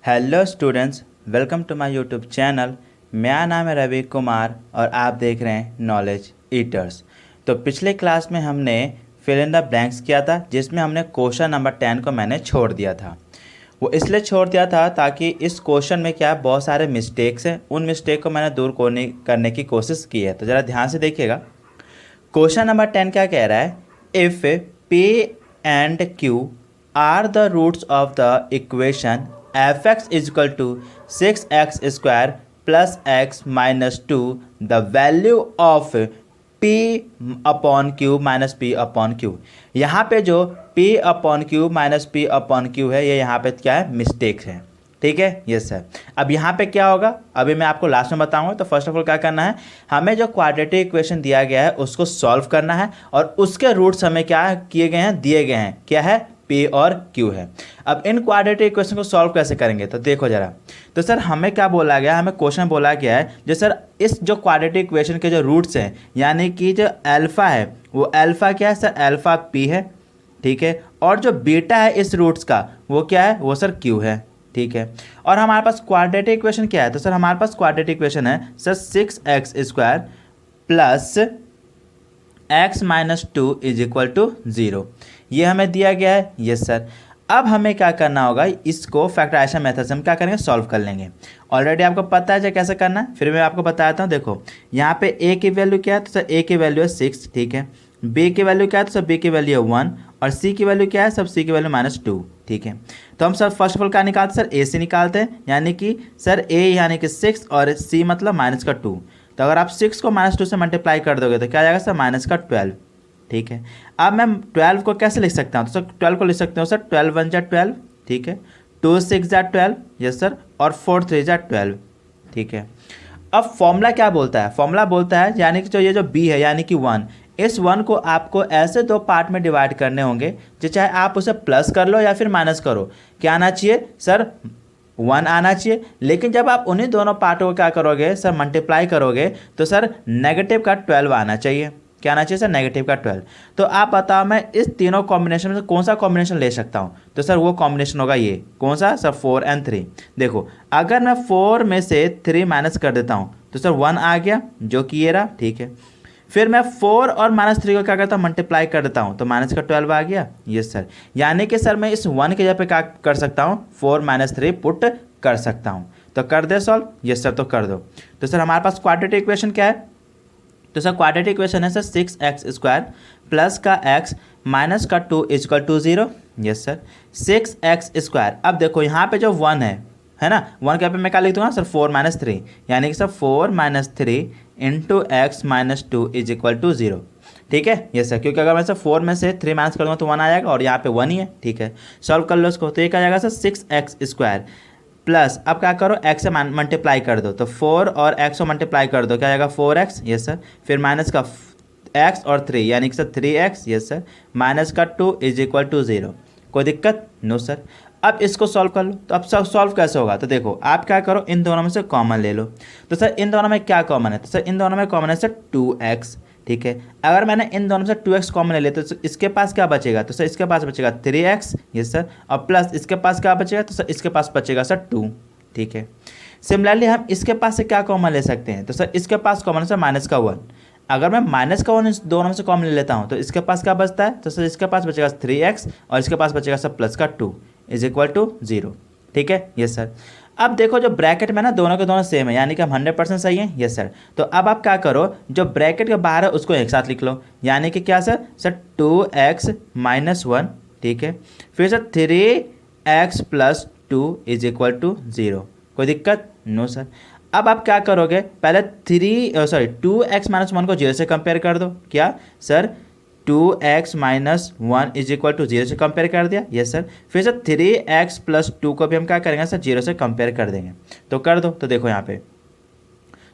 Hello students, welcome to my YouTube channel. मेरा नाम है रवि कुमार और आप देख रहे हैं नॉलेज ईटर्स। तो पिछले क्लास में हमने फिल इन द ब्लैंक्स किया था, जिसमें हमने क्वेश्चन नंबर 10 को मैंने छोड़ दिया था। वो इसलिए छोड़ दिया था ताकि इस क्वेश्चन में क्या बहुत सारे मिस्टेक्स हैं, उन मिस्टेक को मैंने दूर करने की कोशिश की है। तो ज़रा ध्यान से देखिएगा। क्वेश्चन नंबर 10 क्या कह रहा है? If P and Q are the roots of the equation f(x) is equal to 6x square plus x minus 2, the value of p upon q minus p upon q। यहाँ पे जो p upon q minus p upon q है, ये यहाँ पे क्या है? Mistake है। ठीक है, यस सर। अब यहाँ पे क्या होगा, अभी मैं आपको लास्ट में बताऊंगा। तो फर्स्ट ऑफ ऑल क्या करना है, हमें जो क्वाड्रेटिक इक्वेशन दिया गया है उसको सॉल्व करना है, और उसके रूट्स हमें क्या किए गए हैं, दिए गए हैं। क्या है? P और Q है। अब इन क्वाड्रेटिक इक्वेशन को सॉल्व कैसे करेंगे, तो देखो जरा। तो सर हमें क्या बोला गया, हमें क्वेश्चन बोला गया है जो सर इस जो क्वाड्रेटिक इक्वेशन के जो रूट्स हैं, यानी कि जो अल्फ़ा है वो अल्फ़ा क्या है सर? अल्फ़ा P है। ठीक है, और जो बीटा है इस रूट्स का वो क्या है? वो सर Q है। ठीक है, और हमारे पास क्वाड्रेटिक इक्वेशन क्या है? तो सर हमारे पास क्वाड्रेटिक इक्वेशन है sir 6x square plus x minus 2 is equal to 0। ये हमें दिया गया है। Yes sir. अब हमें क्या करना होगा, इसको फैक्टराइजेशन मेथड से हम क्या करेंगे, सॉल्व कर लेंगे। ऑलरेडी आपको पता है कैसे करना है, फिर मैं आपको बताता हूँ। देखो यहाँ पे a की वैल्यू क्या है, तो सर a की वैल्यू है 6। ठीक है, b की वैल्यू क्या है, तो सर b की वैल्यू है 1, और c की वैल्यू क्या है, सब c की वैल्यू -2। ठीक है, तो हम सर फर्स्ट ऑफ ऑल क्या निकालते हैं, सर a से निकालते हैं, यानी कि सर a यानी कि 6 और c मतलब -2। तो अगर आप 6 को -2 से मल्टीप्लाई कर दोगे तो क्या आ जाएगा सर? -12। ठीक है, अब मैं 12 को कैसे लिख सकता हूँ, तो सर 12 को लिख सकते हो सर 12 1 जा 12। ठीक है, 2 6 जा 12। यस सर, और 4 3 जा 12। ठीक है, अब फॉर्मूला क्या बोलता है? फॉर्मूला बोलता है यानी कि जो ये जो b है यानी कि 1, इस 1 को आपको ऐसे दो पार्ट में डिवाइड करने होंगे, जो चाहे आप उसे प्लस कर लो या फिर माइनस करो। क्या आना चाहिए सर? 1 आना चाहिए। लेकिन जब आप उन्हीं दोनों पार्टों को क्या करोगे सर, मल्टीप्लाई करोगे, तो सर नेगेटिव का 12 आना चाहिए। क्या आना चाहिए सर? नेगेटिव का 12। तो आप बताओ मैं इस तीनों कॉम्बिनेशन में से कौन सा कॉम्बिनेशन ले सकता हूँ? तो सर वो कॉम्बिनेशन होगा ये। कौन सा सर? 4 और 3। देखो अगर मैं 4 में से 3 माइनस कर देता हूँ तो सर 1 आ गया, जो कि ये रहा। ठीक है, फिर मैं 4 और -3 को क्या करता हूँ, मल्टीप्लाई कर देता हूँ, तो माइनस का 12 आ गया। यस सर, यानी कि सर मैं इस 1 के जगह पे क्या कर सकता हूँ, 4 - 3 पुट कर सकता हूँ। तो कर दे सॉल्व? यस सर, तो कर दो। तो सर हमारे पास क्वाड्रेटिक इक्वेशन क्या है? तो सर क्वाड्रेटिक इक्वेशन है सर 6x स्क्वायर प्लस का x माइनस का 2 is equal to 0। Yes sir, 6x square. अब देखो यहाँ पे जो 1 है ना, 1 के पे मैं क्या लिख दूँगा सर? 4 - 3, यानी कि sir 4 - 3 into x minus 2 is equal to 0। ठीक है, यस सर, क्योंकि अगर मैं सर 4 में से 3 माइनस कर दूँगा तो 1 आ जाएगा, और यहाँ पे 1 ही है। ठीक है, सॉल्व कर लो इसको, तो ये क्या आ जाएगा सर 6x स्क्वायर प्लस, अब क्या करो, x से मल्टीप्लाई कर दो, तो 4 और x को मल्टीप्लाई कर दो, क्या आएगा 4x। यस सर, फिर माइनस का x और 3 यानी कि sir 3x। Yes sir, minus का 2 इज इक्वल टू 0। कोई दिक्कत? No sir. अब इसको सॉल्व कर लो। तो अब सब सॉल्व कैसे होगा, तो देखो आप क्या करो, इन दोनों में से कॉमन ले लो। तो सर इन दोनों में क्या कॉमन है, तो सर इन दोनों में कॉमन है सर 2x। ठीक है, अगर मैंने इन दोनों से 2x कॉमन ले लिया तो इसके पास क्या बचेगा, तो सर इसके पास बचेगा 3x। यस सर, और प्लस इसके पास क्या बचेगा, तो सर इसके पास बचेगा सर 2। ठीक है, सिमिलरली हम इसके पास से क्या कॉमन ले सकते हैं, तो सर इसके पास कॉमन है सर -1। अगर मैं -1 इस दोनों में से कॉमन ले लेता हूँ तो इसके पास क्या बचता है, तो सर इसके पास बचेगा 3x, और इसके पास बचेगा सर प्लस का 2 इज इक्वल टू 0। ठीक है, यस सर। अब देखो जो ब्रैकेट में ना दोनों के दोनों सेम है, यानी कि हम 100% सही है। यस सर, तो अब आप क्या करो, जो ब्रैकेट के बाहर है उसको एक साथ लिख लो, यानी कि क्या सर? Sir 2x - 1। ठीक है, फिर sir 3x + 2 is equal to 0। कोई दिक्कत? No sir. अब आप क्या करोगे, पहले 2x - 1 को 0 से कंपेयर कर दो। क्या sir? 2x - 1 is equal to 0 से कंपेयर कर दिया। यस सर, फिर सर 3x + 2 को भी हम क्या करेंगे सर? 0 से कंपेयर कर देंगे। तो कर दो। तो देखो यहाँ पे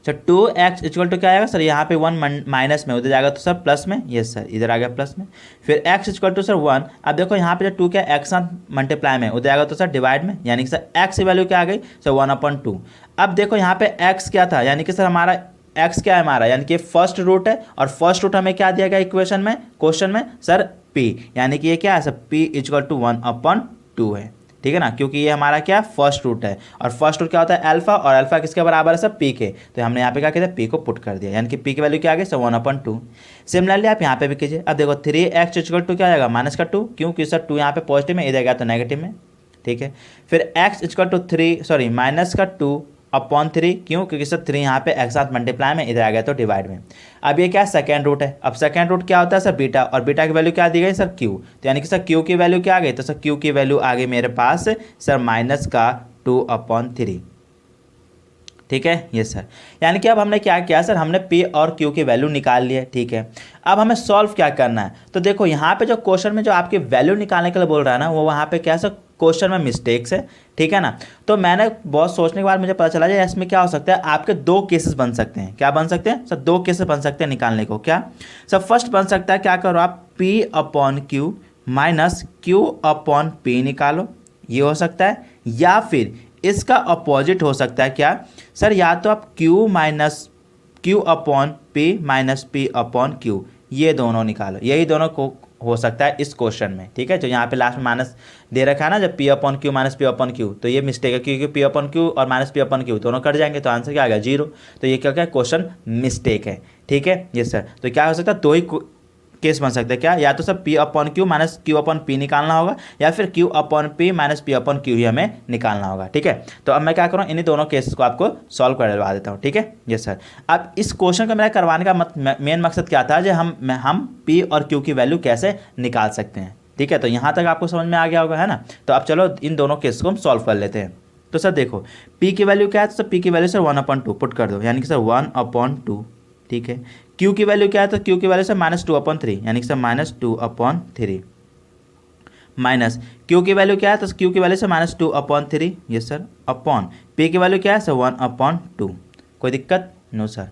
सर 2x इक्वल टू क्या आएगा सर? यहाँ पे 1 माइनस में, उधर जाएगा तो सर प्लस में। यस सर, इधर आ गया प्लस में। फिर x इक्वल टू सर 1। अब देखो यहाँ पे जो 2 क्या x साथ मल्टीप्लाई में, उधर आएगा तो सर डिवाइड में, यानी कि सर x की वैल्यू क्या आ गई सर? 1/2। अब देखो यहाँ पे x क्या था, यानी कि सर हमारा x क्या है हमारा, यानी कि फर्स्ट रूट है, और फर्स्ट रूट हमें क्या दिया गया इक्वेशन में, क्वेश्चन में सर p, यानी कि ये क्या है सर? p इक्वल टू 1/2 है। ठीक है ना, क्योंकि ये हमारा क्या फर्स्ट रूट है और फर्स्ट रूट क्या होता है अल्फा, और अल्फा किसके बराबर है सब पी के, तो हमने यहाँ पे क्या किया पी को पुट कर दिया, यानी कि पी की वैल्यू क्या आ गई सर 1/2। सिमिलरली आप यहाँ पे भी कीजिए। अब देखो 3x इक्वल टू क्या आएगा -2, क्योंकि सर 2 यहाँ पे पॉजिटिव में, इधर गया तो नेगेटिव में, ठीक है। फिर x इक्वल टू -2/3, क्यों, क्योंकि सर 3 यहाँ पे एक साथ मल्टीप्लाई में, इधर आ गया तो डिवाइड में। अब ये क्या है सेकेंड रूट है। अब सेकेंड रूट क्या होता है सर बीटा, और बीटा की वैल्यू क्या दी गई सर q, तो यानी कि सर q की वैल्यू क्या आ गई, तो सर q की वैल्यू आ गई मेरे पास सर -2/3, ठीक है ये सर। यानी कि अब हमने क्या किया सर, हमने p और q की वैल्यू निकाल ली है, ठीक है। अब हमें सॉल्व क्या करना है, तो देखो यहाँ पे जो क्वेश्चन में जो आपकी वैल्यू निकालने के लिए बोल रहा है ना, वो वहाँ पे क्या सर क्वेश्चन में मिस्टेक्स है, ठीक है ना। तो मैंने बहुत सोचने के बाद मुझे पता चला है इसमें क्या हो सकता है, आपके दो केसेस बन सकते हैं। क्या बन सकते हैं सर, दो केसेस बन सकते हैं निकालने को। क्या सर, फर्स्ट बन सकता है, क्या करो आप p/q -q/p निकालो, ये हो सकता है। या फिर इसका अपोजिट हो सकता है क्या सर, या तो आप q - q/p -p/q, ये दोनों निकालो, यही दोनों को हो सकता है इस क्वेश्चन में, ठीक है। जो यहाँ पे लास्ट में माइनस दे रखा है ना, जब p/q -p/q, तो ये मिस्टेक है, क्योंकि p/q और -p/q दोनों कट जाएंगे, तो आंसर क्या आ गया 0। तो ये क्या क्या क्वेश्चन मिस्टेक है, ठीक है ये सर। तो क्या हो सकता है, दो ही केस बन सकते हैं। क्या, या तो सब p/q -q/p निकालना होगा, या फिर q/p -p/q ही हमें निकालना होगा, ठीक है। तो अब मैं क्या करूँ, इन्हीं दोनों केसेस को आपको सॉल्व करवा देता हूँ, ठीक है ये सर। अब इस क्वेश्चन को मेरा करवाने का मेन मकसद क्या था, जो हम p और q की वैल्यू कैसे निकाल सकते हैं, ठीक है। तो यहाँ तक आपको समझ में आ गया होगा, है ना। तो अब चलो इन दोनों केस को हम सॉल्व कर लेते हैं। तो सर देखो p की वैल्यू क्या है, तो सर p की वैल्यू सर 1/2 पुट कर दो, यानी कि सर 1/2, ठीक है। q की वैल्यू क्या है, तो q की वैल्यू सर -2/3, यानी कि सर -2/3, माइनस q की वैल्यू क्या है, तो q की वैल्यू सर -2/3, ये सर, अपॉन p की वैल्यू क्या है सर 1/2। कोई दिक्कत नो सर।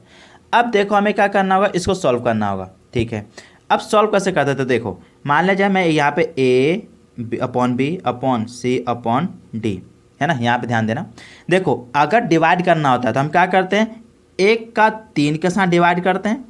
अब देखो हमें क्या करना होगा, इसको सॉल्व करना होगा, ठीक है। अब सॉल्व कैसे करते थे, देखो मान लीजिए मैं यहाँ पे a/b/c/d, है ना, यहाँ पे ध्यान देना। देखो अगर डिवाइड करना होता है तो हम क्या करते हैं, 1 का 3 के साथ डिवाइड करते हैं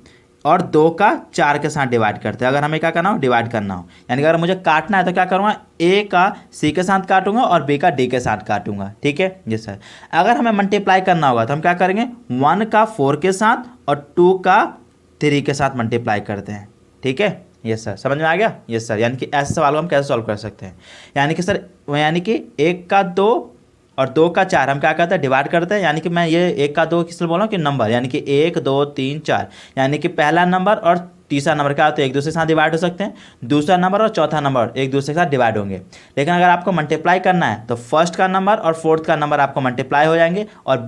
और 2 का 4 के साथ डिवाइड करते हैं। अगर हमें क्या करना हो, डिवाइड करना हो, यानी कि अगर मुझे काटना है तो क्या करूँगा, a का c के साथ काटूंगा और b का d के साथ काटूंगा, ठीक है जी सर। अगर हमें मल्टीप्लाई करना होगा तो हम क्या करेंगे, 1 का 4 के साथ और 2 का 3 के साथ मल्टीप्लाई करते हैं, ठीक है यस सर। समझ में आ गया यस सर। यानी कि ऐसे सवाल को हम कैसे सॉल्व कर सकते हैं, यानी कि सर यानी कि 1 का 2 और 2 का 4 हम क्या करते हैं, डिवाइड करते हैं। यानी कि मैं ये 1 का 2 किस लिए बोल रहा हूँ कि नंबर, यानी कि 1 2 3 4, यानी कि पहला नंबर और तीसरा नंबर क्या होता है, एक दूसरे के साथ डिवाइड हो सकते हैं। दूसरा नंबर और चौथा नंबर एक दूसरे के साथ डिवाइड होंगे। लेकिन अगर आपको मल्टीप्लाई करना है तो फर्स्ट का नंबर और फोर्थ का नंबर आपको मल्टीप्लाई हो जाएंगे, और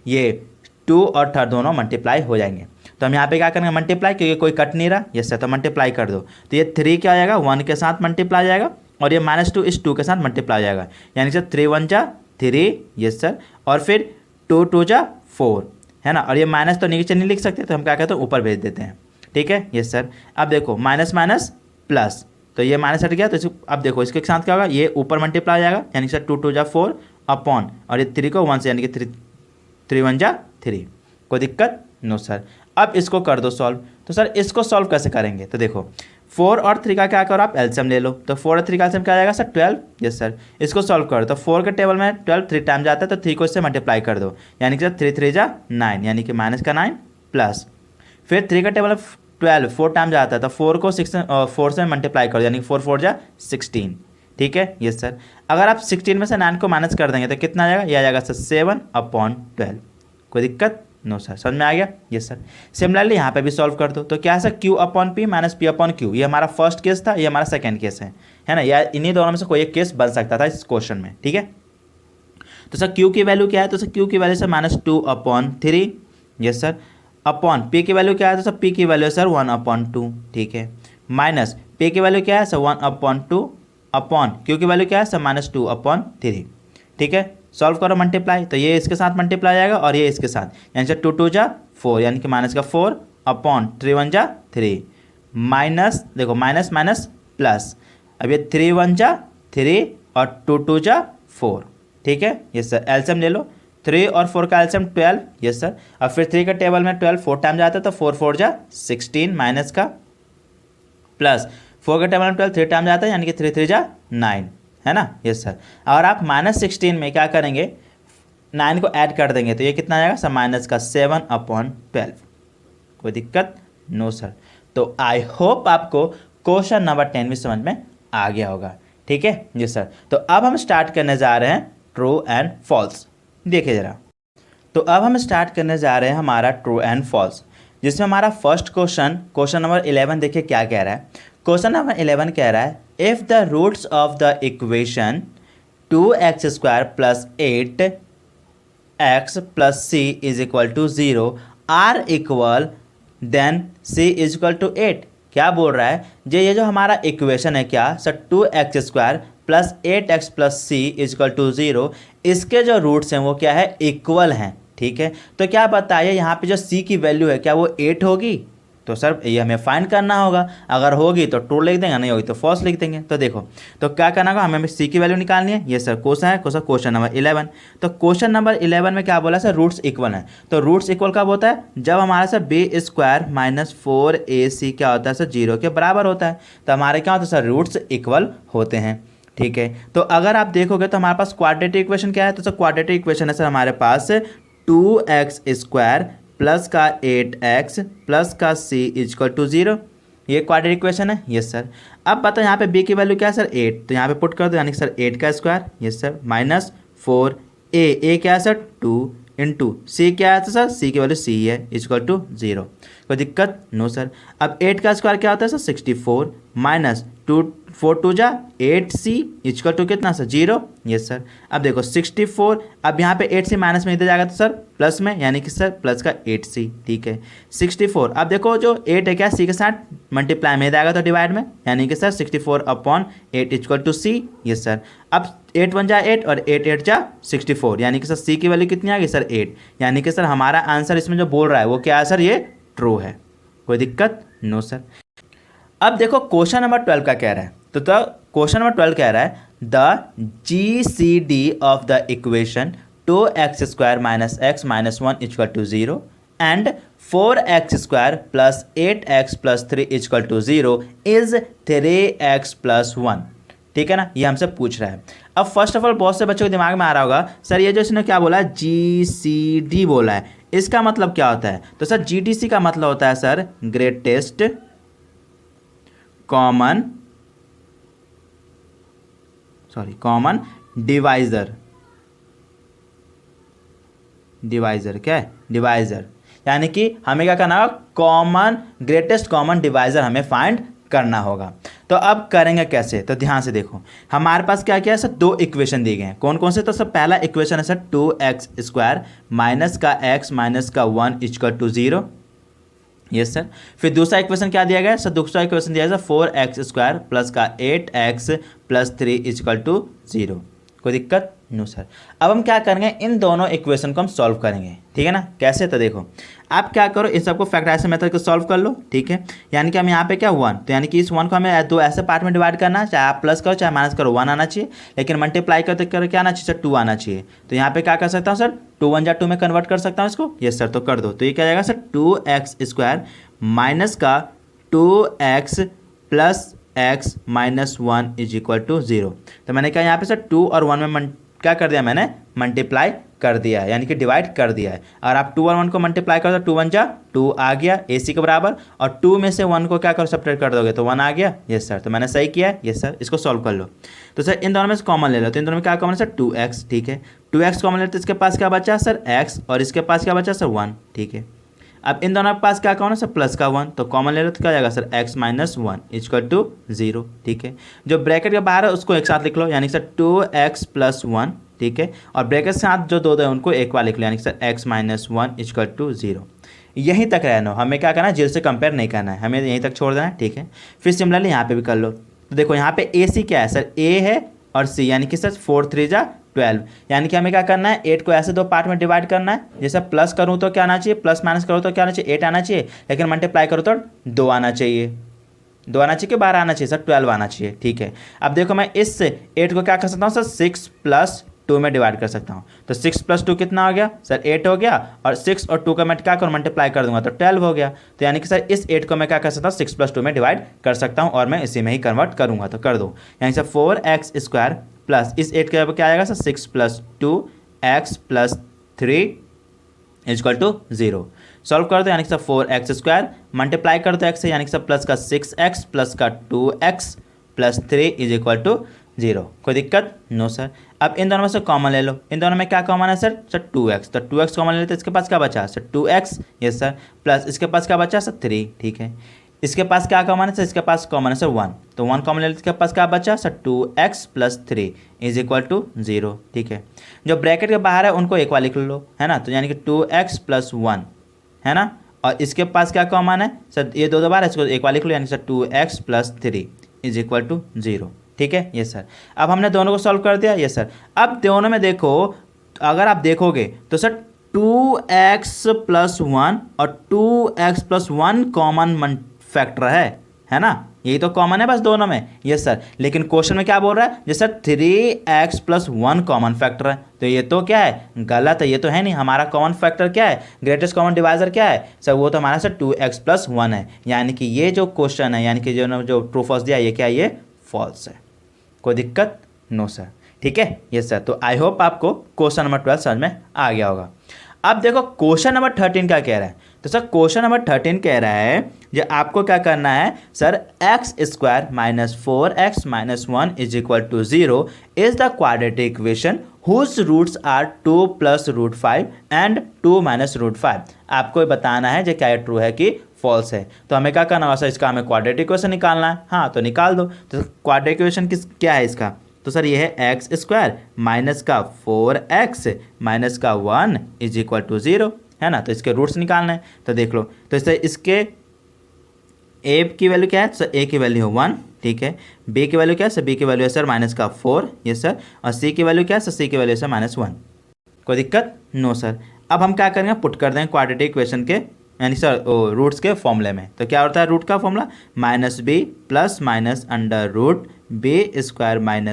ये 2 और थर्ड दोनों मल्टीप्लाई हो जाएंगे। तो हम यहाँ पे क्या करेंगे, मल्टीप्लाई, क्योंकि कोई कट नहीं रहा, यस सर, तो मल्टीप्लाई कर दो। तो ये 3 क्या हो जाएगा, 1 के साथ मल्टीप्लाई हो जाएगा, और ये -2 इस 2 के साथ मल्टीप्लाई हो जाएगा, यानी कि 3 1 जा 3, यस सर, और फिर 2 2 जा 4, है ना। और ये माइनस तो नीचे नहीं लिख सकते, तो हम क्या कहते हैं ऊपर भेज देते हैं, ठीक है यस सर। अब देखो माइनस माइनस प्लस, तो ये माइनस हट गया, तो अब देखो इसके साथ क्या होगा, ये ऊपर मल्टीप्लाई हो जाएगा, यानी कि सर 2 2 जा 4 अपॉन, और ये 3 को 1 से, यानी कि 3 1 जा 3। कोई दिक्कत नो सर। अब इसको कर दो सॉल्व। तो सर इसको सॉल्व कैसे करेंगे, तो देखो 4 और 3 का क्या करो, आप एलसीएम ले लो। तो 4 और 3 का एलसीएम क्या आ जाएगा सर 12, यस सर। इसको सॉल्व करो तो 4 के टेबल में 12 3 टाइम जाता है, तो 3 को इससे मल्टीप्लाई कर दो, यानी कि सर 3 3 जा 9, यानी कि माइनस का 9 प्लस, फिर 3 का टेबल में 12 4 टाइम जाता है, तो 4 को 4 से मल्टीप्लाई कर दो, यानी कि 4 4 जा 16, ठीक है यस सर। अगर आप 16 में से 9 को माइनस कर देंगे तो कितना आ जाएगा, ये आ जाएगा सर 7/12। कोई दिक्कत नो सर, समझ में आ गया यस सर। सिमिलरली यहाँ पे भी सॉल्व कर दो। तो क्या है सर, q/p -p/q, ये हमारा फर्स्ट केस था, ये हमारा सेकंड केस है ना। या इन्हीं दोनों में से कोई एक केस बन सकता था इस क्वेश्चन में, ठीक है। तो सर q की वैल्यू क्या है, तो सर q की value sir -2/3, yes sir, upon p की वैल्यू क्या है, तो सर p की वैल्यू सर 1/2, ठीक है, माइनस p की वैल्यू क्या है सर 1/2 अपॉन q की वैल्यू क्या है सर -2/3, ठीक है। सॉल्व करो मल्टीप्लाई, तो ये इसके साथ मल्टीप्लाई जाएगा और ये इसके साथ, यानी कि 2 2 जा 4, यानी कि माइनस का 4 अपॉन 3 1 जा 3, माइनस देखो माइनस माइनस प्लस, अब ये 3 1 जा 3 और 2 2 जा 4, ठीक है यस सर। एलसीएम ले लो, 3 और 4 का एलसीएम 12, यस सर। अब फिर 3 का टेबल में 12 4 टाइम जाता है, तो 4 4 जा 16 माइनस का प्लस 4 के टेबल में 12 3 टाइम जाता है, यानी कि 3 3 जा 9, है ना, यस सर। और आप -16 में क्या करेंगे, 9 को ऐड कर देंगे तो ये कितना आ जाएगा सर, माइनस का 7/12। कोई दिक्कत, नो सर। तो आई होप आपको क्वेश्चन नंबर 10 भी समझ में आ गया होगा, ठीक है, यस सर। तो अब हम स्टार्ट करने जा रहे हैं ट्रू एंड फॉल्स। देखिए ज़रा, तो अब हम स्टार्ट करने जा रहे हैं हमारा ट्रू एंड फॉल्स, जिसमें हमारा फर्स्ट क्वेश्चन नंबर 11 देखिए क्या कह रहा है। क्वेश्चन नंबर 11 कह रहा है, if the roots of the equation 2x² + 8x + c = 0 are equal then c = 8। क्या बोल रहा है, ये जो हमारा इक्वेशन है क्या सर, 2x² + 8x + c = 0, इसके जो रूट्स हैं वो क्या है, इक्वल हैं, ठीक है। तो क्या बताइए यहाँ पे जो c की वैल्यू है क्या वो 8 होगी, तो सर ये हमें फाइंड करना होगा। अगर होगी तो ट्रू लिख देंगे, नहीं होगी तो फॉल्स लिख देंगे। तो देखो, तो क्या करना होगा, हमें सी की वैल्यू निकालनी है। ये सर क्वेश्चन नंबर 11। तो क्वेश्चन नंबर 11 में क्या बोला सर, रूट्स इक्वल हैं। तो रूट्स इक्वल कब होता है, जब हमारा सर b² - 4ac क्या होता है सर, 0 के बराबर होता है। तो हमारे क्या होता है सर, रूट्स इक्वल होते हैं, ठीक है। तो अगर आप देखोगे तो हमारे पास क्वाड्रेटिक इक्वेशन क्या है, तो सर क्वाड्रेटिक इक्वेशन है सर हमारे पास 2x² प्लस का 8x प्लस का c = 0। ये क्वाड्रेटिक इक्वेशन है, यस सर। अब बताओ यहाँ पे b की वैल्यू क्या है सर, 8, तो यहाँ पे पुट कर दो, यानी कि सर 8 का स्क्वायर, यस सर, -4a क्या है सर 2 इंटू c क्या है तो सर c की वैल्यू c है = 0। कोई दिक्कत, नो सर। अब 8 का स्क्वायर क्या होता है सर 64 -2 4 2 जा 8c = कितना सर 0, यस सर। अब देखो 64, अब यहाँ पे 8c माइनस में इधर जाएगा तो सर प्लस में, यानी कि सर प्लस का 8c, ठीक है। 64, अब देखो जो 8 है क्या c के साथ मल्टीप्लाई में जाएगा तो डिवाइड में, यानी कि सर 64/8 = c, यस सर। अब 8 1 जा 8 और 8 8 जा 64, यानी कि सर c की वैल्यू कितनी आ गई सर 8, यानी कि सर हमारा आंसर इसमें जो बोल रहा है वो क्या है सर, ये ट्रू है। कोई दिक्कत, नो सर। अब देखो क्वेश्चन नंबर 12 का कह रहा है, तो क्वेश्चन नंबर 12 कह रहा है, the GCD of the equation 2x² - x - 1 = 0 and 4x² + 8x + 3 = 0 is 3x + 1, ठीक है ना, ये हमसे पूछ रहा है। अब फर्स्ट ऑफ ऑल बहुत से बच्चों के दिमाग में आ रहा होगा सर, ये जो इसने क्या बोला है GCD बोला है, इसका मतलब क्या होता है। तो सर GDC का मतलब होता है सर ग्रेटेस्ट कॉमन डिवाइजर। क्या है, डिवाइजर, यानी कि हमें क्या करना होगा, ग्रेटेस्ट कॉमन डिवाइजर हमें फाइंड करना होगा। तो अब करेंगे कैसे, तो ध्यान से देखो, हमारे पास क्या क्या है सर, दो इक्वेशन दिए गए हैं। कौन कौन से, तो सर पहला इक्वेशन है सर 2x² - का x - का 1 = 0, यस सर। फिर दूसरा इक्वेशन क्या दिया गया है सर, दूसरा इक्वेशन दिया है सर 4x² प्लस का 8x + 3 = 0। कोई दिक्कत, नो सर। अब हम क्या करेंगे, इन दोनों इक्वेशन को हम सॉल्व करेंगे, ठीक है ना। कैसे, तो देखो आप क्या करो, इन सबको फैक्टराइजेशन मेथड को सॉल्व कर लो, ठीक है। यानी कि हम यहाँ पे क्या 1, तो यानी कि इस 1 को हमें दो ऐसे पार्ट में डिवाइड करना है, चाहे आप प्लस करो चाहे माइनस करो, 1 आना चाहिए, लेकिन मल्टीप्लाई करते कर क्या आना चाहिए सर, 2 आना चाहिए। तो यहाँ पे क्या कर सकता हूँ सर, 2 1 जा 2 में कन्वर्ट कर सकता हूँ इसको, यस सर। तो कर दो, तो ये क्या जाएगा सर 2x² माइनस का 2x प्लस x - 1 = 0। तो मैंने क्या यहाँ पे सर 2 और 1 में क्या कर दिया, मैंने मल्टीप्लाई कर दिया है, यानी कि डिवाइड कर दिया है। और आप 2 और 1 को मल्टीप्लाई करो तो 2 1 जा 2 आ गया AC के बराबर, और 2 में से 1 को क्या करो सब्ट्रैक्ट कर दोगे तो 1 आ गया, यस सर। तो मैंने सही किया है, यस सर। इसको सॉल्व कर लो। तो सर इन दोनों में से कॉमन ले लो, तो इन दोनों में क्या कॉमन है सर 2x, ठीक है। 2x कॉमन ले तो इसके पास क्या बचा सर x, और इसके पास क्या बचा सर 1, ठीक है। अब इन दोनों के पास क्या कॉमन है सर, प्लस का 1, तो कॉमन ले लो तो क्या जाएगा सर x - 1 = 0, ठीक है। जो ब्रैकेट के बाहर है उसको एक साथ लिख लो, यानी कि सर 2x + 1, ठीक है। और ब्रैकेट के साथ जो दो उनको एक बार लिख लो, यानी कि सर x - 1 = 0। यहीं तक रहना, हमें क्या करना है, जीरो से कंपेयर नहीं करना है, हमें यहीं तक छोड़ देना है, ठीक है। फिर सिमिलरली यहाँ पे भी कर लो, तो देखो यहाँ पे AC क्या है सर, A है और C, यानी कि सर 4 3 जा 12, यानी कि हमें क्या करना है, 8 को ऐसे दो पार्ट में डिवाइड करना है। जैसे प्लस करूँ तो क्या आना चाहिए, प्लस माइनस करूँ तो क्या आना चाहिए, 8 आना चाहिए, लेकिन मल्टीप्लाई करूँ तो 2 आना चाहिए, 2 आना चाहिए कि 12 आना चाहिए सर, 12 आना चाहिए, ठीक है। अब देखो मैं इस 8 को क्या कर सकता हूँ सर 6 + 2 में डिवाइड कर सकता हूँ, तो 6 + 2 कितना हो गया सर 8 हो गया, और 6 और 2 का मैं क्या करूँ मल्टीप्लाई कर दूंगा तो 12 हो गया। तो यानी कि सर इस 8 को मैं क्या कर सकता हूँ 6 + 2 में डिवाइड कर सकता हूँ, और मैं इसी में ही कन्वर्ट करूँगा, तो कर दो, यानी सर 4x² प्लस इस 8 के क्या आएगा sir 6 + 2x + 3 equal to 0। Solve कर दो यानी कि सर 4x² मल्टीप्लाई कर दो x से यानी कि सर प्लस का 6x प्लस का 2x + 3 इक्वल टू 0। कोई दिक्कत नो सर। अब इन दोनों में से कॉमन ले लो, इन दोनों में क्या कॉमन है सर 2x, तो 2x कॉमन ले लेते, इसके पास क्या बचा sir 2x, yes sir, plus इसके पास क्या बचा सर 3, ठीक है। इसके पास क्या कॉमन है सर, इसके पास कॉमन है सर 1, तो 1 कॉमन ले लेते, इसके पास क्या बचा सर 2x + 3 इक्वल टू 0, ठीक है। जो ब्रैकेट के बाहर है उनको एक बार लिख लो, है ना, तो यानी कि 2x + 1, है ना, और इसके पास क्या कॉमन है सर, ये दो बार है, इसको एक बार लिख लो यानी सर 2x + 3 इक्वल टू 0, ठीक है, यस सर। अब हमने दोनों को सॉल्व कर दिया, यस सर। अब दोनों में देखो, अगर आप देखोगे तो सर 2x + 1 और 2x + 1 कॉमन फैक्टर है ना, यही तो कॉमन है बस दोनों में, यस सर। लेकिन क्वेश्चन में क्या बोल रहा है, जैसे 3x + 1 कॉमन फैक्टर है, तो ये तो क्या है गलत है, ये तो है नहीं। हमारा कॉमन फैक्टर क्या है, ग्रेटेस्ट कॉमन डिवाइजर क्या है सर, वो तो हमारा सर 2x + 1 है, यानी कि ये जो क्वेश्चन है, यानी कि जो ट्रू फॉल्स दिया ये क्या है, ये फॉल्स है। कोई दिक्कत नो सर, ठीक है, यस सर। तो आई होप आपको क्वेश्चन नंबर 12 समझ में आ गया होगा। अब देखो क्वेश्चन नंबर 13 क्या कह रहा है, तो सर क्वेश्चन नंबर 13 कह रहा है जो आपको क्या करना है sir, x² - 4x - 1 equal to 0 is the quadratic equation whose roots are 2 + √5 and 2 - √5। आपको बताना है जो क्या ये ट्रू है कि फॉल्स है। तो हमें क्या करना होगा सर, इसका हमें क्वाड्रेटिक इक्वेशन निकालना है, हाँ तो निकाल दो। तो क्वाड्रेटिक इक्वेशन क्या है इसका, तो सर ये है x² माइनस का 4x माइनस का 1 इक्वल टू 0, है ना, तो इसके रूट्स निकालना है। तो देख लो, तो इसके a की वैल्यू क्या है, तो a की वैल्यू है 1, ठीक है। b की वैल्यू क्या है सर, b की वैल्यू है सर -4, ये सर, और c की वैल्यू क्या है सर, c की वैल्यू है सर -1। कोई दिक्कत नो सर। अब हम क्या करेंगे, पुट कर देंगे क्वाड्रेटिक इक्वेशन के यानी सर रूट्स के फॉर्मूले में। तो क्या होता है रूट का फॉर्मूला, -b + √b²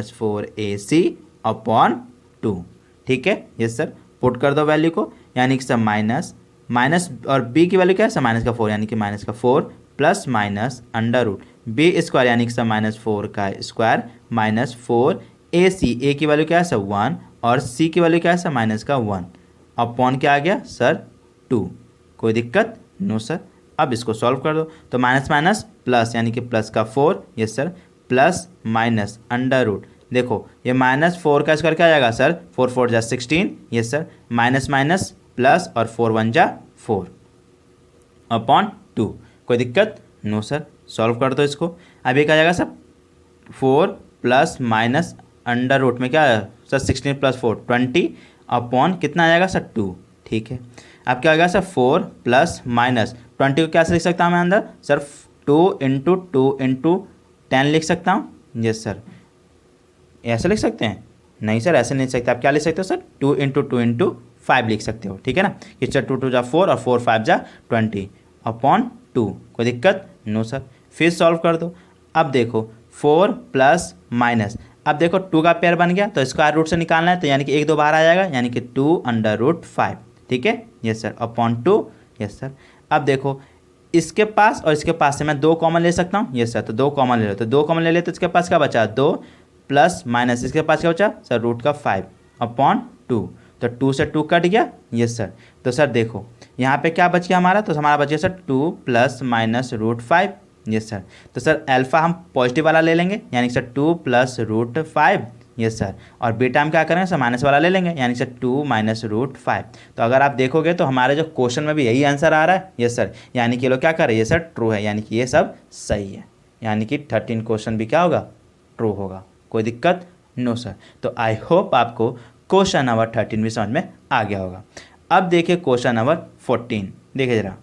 - 4ac/2, ठीक है, यस सर। पुट कर दो वैल्यू को, यानी कि सर माइनस और b की वैल्यू क्या है सर -4, यानी कि -4 + √b² यानी कि सर -4 का स्क्वायर -4ac, a की वैल्यू क्या है सर 1 और c की वैल्यू क्या है सर -1 अपॉन क्या आ गया सर 2। कोई दिक्कत नो सर। अब इसको सॉल्व कर दो, तो माइनस माइनस प्लस यानी कि प्लस का 4, यस सर, प्लस माइनस √ देखो ये -4 का स्क्वायर क्या आ जाएगा सर, 4 4 जा 16, yes sir, minus minus plus और 4 1 जा 4 अपॉन 2। कोई दिक्कत नो सर। सॉल्व कर दो इसको। अब ये क्या आ जाएगा सर, 4 प्लस माइनस √ में क्या है सर 16 + 4 20 अपॉन कितना आ जाएगा सर 2, ठीक है। अब क्या आ गया सर 4 प्लस माइनस 20 को क्या से लिख सकता हूँ मैं अंदर सर 2 × 2 × 10 लिख सकता हूँ, यस सर। ऐसे लिख सकते हैं, नहीं सर ऐसे नहीं लिख सकते। आप क्या लिख सकते हो सर 2 × 2 × 5 लिख सकते हो, ठीक है ना, कि सर 2 2 जा 4 और 4 5 जा 20 अपॉन 2। कोई दिक्कत नो सर। फिर सॉल्व कर दो। अब देखो 4 प्लस माइनस, अब देखो 2 का पेयर बन गया तो स्क्वायर रूट से निकालना है, तो यानी कि 1 2 बाहर आ जाएगा, यानी कि 2√5, ठीक है, yes sir, upon 2, yes sir. अब देखो इसके पास और इसके पास से मैं 2 कॉमन ले सकता हूँ, यस सर, तो 2 कॉमन ले लो, तो 2 कॉमन ले लेते, तो इसके पास क्या बचा 2 प्लस माइनस इसके पास क्या बचा सर √5 अपॉन 2, तो 2 से 2 कट गया, यस सर। तो सर देखो यहाँ पे क्या बच गया हमारा, तो हमारा बच गया sir 2 plus minus √5, yes sir. तो सर अल्फ़ा हम पॉजिटिव वाला ले लेंगे, यानी सर 2 प्लस √5, यस सर, और बीटा हम क्या करेंगे सर माइनस वाला ले लेंगे, यानी सर 2 माइनस √5। तो अगर आप देखोगे तो हमारे जो क्वेश्चन में भी यही आंसर आ रहा है, यस सर, यानी कि ये लोग क्या कर रहे हैं, ये सर ट्रू है, यानी कि ये सब सही है, यानी कि 13 क्वेश्चन भी क्या होगा ट्रू होगा। कोई दिक्कत नो सर। तो आई होप आपको क्वेश्चन नंबर 13 भी समझ में आ गया होगा। अब देखिए क्वेश्चन नंबर 14, देखिए जरा।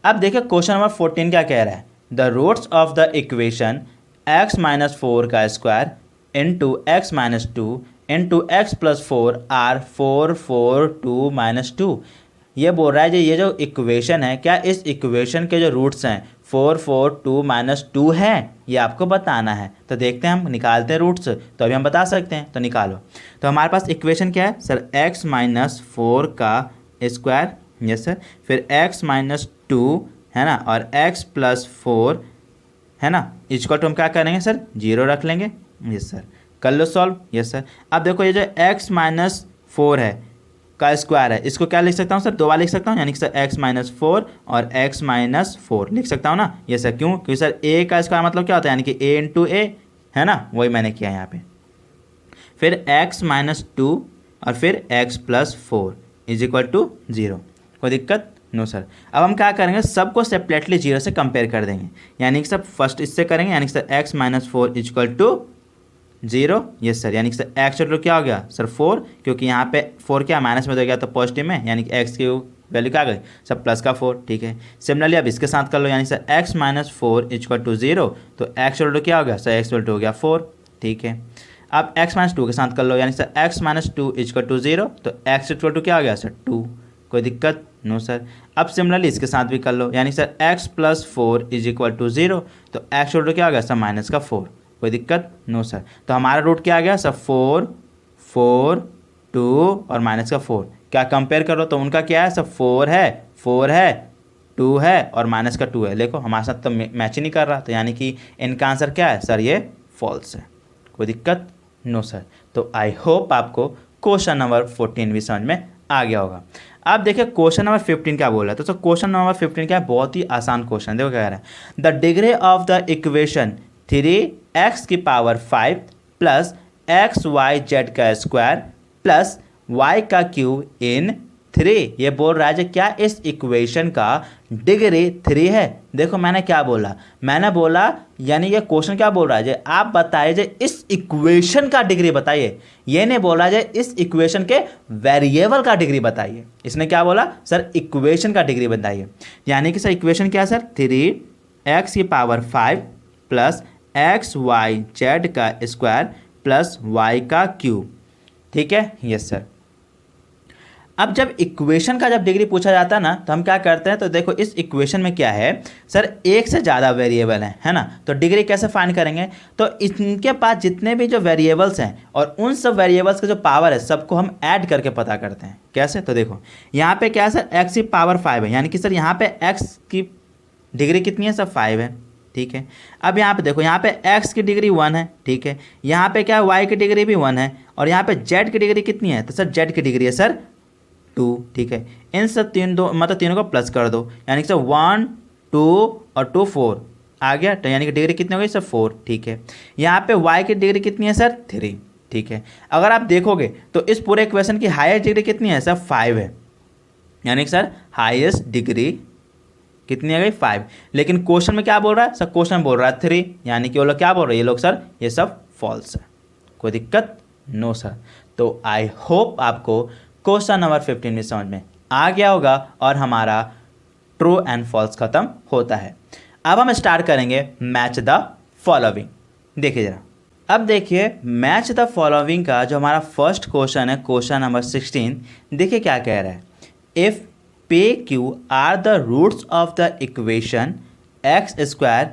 अब देखिए क्वेश्चन नंबर 14 क्या कह रहा है, the roots of the equation x - 4 का square into x - 2 into x + 4 are 4 4 2 - 2। ये बोल रहा है ये जो इक्वेशन है, क्या इस इक्वेशन के जो रूट्स हैं 4 4 2 - 2 है, ये आपको बताना है। तो देखते हैं हम निकालते हैं रूट्स, तो अभी हम बता सकते हैं, तो निकालो। तो हमारे पास इक्वेशन क्या है सर, x - 4 का स्क्वायर, यस सर, फिर x - 2 है ना, और x + 4 है ना, इक्वल टू हम क्या करेंगे सर 0 रख लेंगे, यस सर, कर लो सॉल्व। Yes sir. अब देखो ये जो x माइनस 4 है का स्क्वायर है, इसको क्या लिख सकता हूँ सर, 2 बार लिख सकता हूँ, यानी कि सर x माइनस 4 और x माइनस 4 लिख सकता हूँ ना। ये सर क्यों, क्योंकि सर a का स्क्वायर मतलब क्या होता है, यानी कि a इंटू ए है ना, वही मैंने किया यहाँ पे। फिर x माइनस 2 और फिर x plus 4 is equal to 0। कोई दिक्कत नो सर। अब हम क्या करेंगे, सबको सेपरेटली 0 से कंपेयर कर देंगे, यानी कि सब फर्स्ट इससे करेंगे, यानी कि sir x minus 4 is equal to 0। Yes sir, यानी कि सर x टोटल क्या हो गया सर 4, क्योंकि यहाँ पे 4 क्या माइनस में तो गया तो पॉजिटिव में, यानी कि x की वैल्यू क्या आ गई सब प्लस का 4। ठीक है, सिमिलरली अब इसके साथ कर लो, यानी sir x minus 4 is equal to 0, तो x टोटल क्या हो गया सर x टोटल हो गया 4। ठीक है, अब x माइनस 2 के साथ कर लो, यानी sir x minus 2 is equal to 0, तो x इक्वल टू क्या हो गया सर 2। कोई दिक्कत नो सर। अब सिमिलरली इसके साथ भी कर लो, यानी sir x plus 4 is equal to 0, तो x टोटल क्या हो गया सर माइनस का 4। कोई दिक्कत नो सर। तो हमारा रूट क्या आ गया सर 4 4 2 और माइनस का 4, क्या कंपेयर करो तो उनका क्या है सर 4 है 2 है और माइनस का 2 है। देखो हमारे साथ तो मैच ही नहीं कर रहा, तो यानी कि इनका आंसर क्या है सर ये फॉल्स है। कोई दिक्कत नो सर। तो आई होप आपको क्वेश्चन नंबर 14 भी समझ में आ गया होगा। अब देखिए क्वेश्चन नंबर 15 क्या बोल रहा है, तो सर क्वेश्चन नंबर 15 क्या है, बहुत ही आसान क्वेश्चन। देखो क्या कह रहा है, the degree of the equation 3x की power 5 plus x y z का स्क्वायर प्लस y का क्यूब इन 3। ये बोल रहा है जो क्या इस इक्वेशन का डिग्री 3 है। देखो मैंने क्या बोला, मैंने बोला यानी ये क्वेश्चन क्या बोल रहा है, जो आप बताइए जो इस इक्वेशन का डिग्री बताइए, ये नहीं बोल रहा है जो इस इक्वेशन के वेरिएबल का डिग्री बताइए। इसने क्या बोला सर इक्वेशन का डिग्री बताइए, यानी कि सर इक्वेशन क्या है सर 3x की power 5 plus x y z का स्क्वायर प्लस y का क्यूब। ठीक है, यस सर। अब जब इक्वेशन का जब डिग्री पूछा जाता है ना, तो हम क्या करते हैं, तो देखो इस इक्वेशन में क्या है सर एक से ज़्यादा वेरिएबल है ना, तो डिग्री कैसे फाइंड करेंगे, तो इनके पास जितने भी जो वेरिएबल्स हैं और उन सब वेरिएबल्स का जो पावर है सबको हम ऐड करके पता करते हैं। कैसे, तो देखो यहाँ पे क्या है सर x की पावर 5 है, यानी कि सर यहाँ पे x की डिग्री कितनी है सर 5 है। ठीक है, अब यहाँ पे देखो यहाँ पे x की डिग्री 1 है। ठीक है, यहाँ पे क्या है y की डिग्री भी 1 है, और यहाँ पे z की डिग्री कितनी है, तो सर z की डिग्री है सर 2। ठीक है, इन सब तीनों को प्लस कर दो, यानी कि सर 1 2 और 2 4 आ गया, तो यानी कि डिग्री कितनी हो गई सर 4। ठीक है, यहाँ पे y की डिग्री कितनी है सर 3। ठीक है, अगर आप देखोगे तो इस पूरे इक्वेशन की हाईएस्ट डिग्री कितनी है सर 5 है, यानी कि सर हाईएस्ट डिग्री कितनी आ गई 5। लेकिन क्वेश्चन में क्या बोल रहा है सर, क्वेश्चन बोल रहा है 3, यानी कि वो लोग क्या बोल रहे हैं ये लोग सर ये सब फॉल्स है। कोई दिक्कत नो सर। तो आई होप आपको क्वेश्चन नंबर 15 में समझ में आ गया होगा और हमारा ट्रू एंड फॉल्स खत्म होता है। अब हम स्टार्ट करेंगे मैच द फॉलोइंग। देखिए जरा, अब देखिए मैच द फॉलोइंग का जो हमारा फर्स्ट क्वेश्चन है, क्वेश्चन नंबर 16, देखिए क्या कह रहा है, if p q are the roots of the equation x square